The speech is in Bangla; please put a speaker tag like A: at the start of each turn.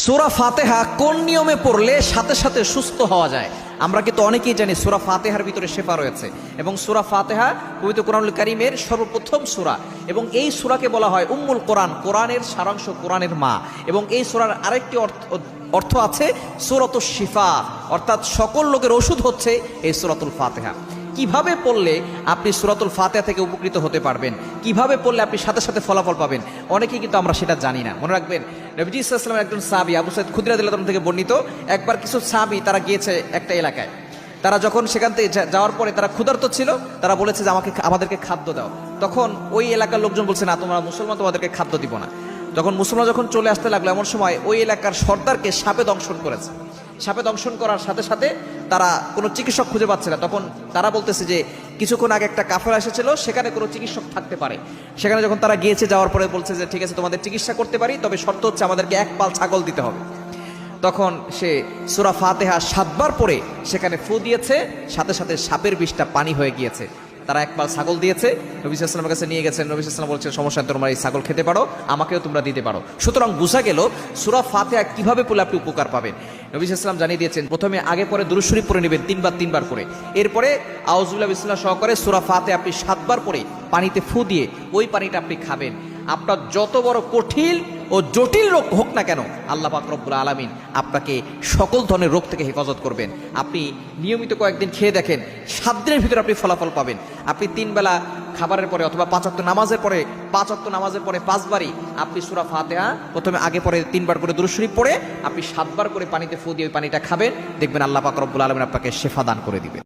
A: সূরা ফাতিহা কোন নিয়মে পড়লে সাথে সাথে সুস্থ হওয়া যায়? আমরা কিন্তু অনেকেই জানি সূরা ফাতিহার ভিতরে শেফা রয়েছে এবং সূরা ফাতিহা পবিত্র কোরআনুল কারীমের সর্বপ্রথম সূরা এবং এই সূরাকে বলা হয় উম্মুল কোরআন, কোরআনের সারাংশ, কোরআনের মা। এবং এই সূরার আরেকটি অর্থ আছে সূরাতুশ শিফা, অর্থাৎ সকল লোকের ওষুধ হচ্ছে এই সূরাতুল ফাতিহা। কিভাবে পড়লে আপনি সূরাতুল ফাতিহা থেকে উপকৃত হতে পারবেন, কিভাবে পড়লে আপনি সাথে সাথে ফলাফল পাবেন, অনেকেই কিন্তু আমরা সেটা জানি না। মনে রাখবেন, নবীজি সাল্লাল্লাহু আলাইহি ওয়াসাল্লামের একজন সাহাবী আবু সাঈদ খুদরি রাদিয়াল্লাহু আনহু থেকে বর্ণিত, একবার কিছু সাহাবী তারা গিয়েছে একটা এলাকায়। তারা যখন সেখান থেকে যাওয়ার পরে তারা ক্ষুধার্ত ছিল, তারা বলেছে যে আমাদেরকে খাদ্য দাও। তখন ওই এলাকার লোকজন বলছে, না, তোমরা মুসলমান, তোমাদেরকে খাদ্য দিব না। তখন মুসলমান যখন চলে আসতে লাগলো, এমন সময় ওই এলাকার সর্দারকে সাপে দংশন করেছে। সাপে দংশন করার সাথে সাথে তারা কোনো চিকিৎসক খুঁজে পাচ্ছে না। তখন তারা বলতেছে যে কিছুক্ষণ আগে একটা কাফেলা এসেছিল, সেখানে কোনো চিকিৎসক থাকতে পারে। সেখানে যখন তারা গিয়েছে, যাওয়ার পরে বলছে যে ঠিক আছে, তোমাদের চিকিৎসা করতে পারি, তবে শর্ত হচ্ছে আমাদেরকে এক পাল ছাগল দিতে হবে। তখন সে সূরা ফাতিহা 7 বার পড়ে সেখানে ফু দিয়েছে, সাথে সাথে সাপের বিষটা পানি হয়ে গিয়েছে। তারা এক পাল ছাগল দিয়েছে, নবী সাল্লাল্লাহু আলাইহি ওয়াসাল্লামের কাছে নিয়ে গেছেন। নবী সাল্লাল্লাহু আলাইহি ওয়াসাল্লাম বলছেন, সমস্যা নেই, তোমরা এই ছাগল খেতে পারো, আমাকেও তোমরা দিতে পারো। সুতরাং বোঝা গেল সূরা ফাতিহা কিভাবে পড়লে আপনি উপকার পাবেন। নবী সাল্লাল্লাহু আলাইহি ওয়াসাল্লাম জানিয়ে দিয়েছেন, প্রথমে আগে পরে দুরূদ শরীফ পড়ে নেবেন 3 বার করে। এরপরে আউযু বিল্লাহি বিসমিল্লাহ সহকারে সূরা ফাতিহা আপনি 7 বার পড়ে পানিতে ফু দিয়ে ওই পানিটা আপনি খাবেন। আপনার যত বড় কঠিন ও জটিল রোগ হোক না কেন, আল্লাহ পাক রব্বুল আলামিন আপনাকে সকল ধরনের রোগ থেকে হেফাজত করবেন। আপনি নিয়মিত কয়েকদিন খেয়ে দেখেন, 7 দিনের ভিতরে আপনি ফলাফল পাবেন। আপনি 3 বেলা খাবারের পরে অথবা 5 ওয়াক্ত নামাজের পরে 5 বারই আপনি সূরা ফাতিহা প্রথমে আগে পরে 3 বার করে দুরূদ শরীফ পড়ে আপনি 7 বার করে পানিতে ফু দিয়ে ওই পানিটা খাবেন। দেখবেন আল্লাহ পাক রব্বুল আলামিন আপনাকে শিফা দান করে দিবেন।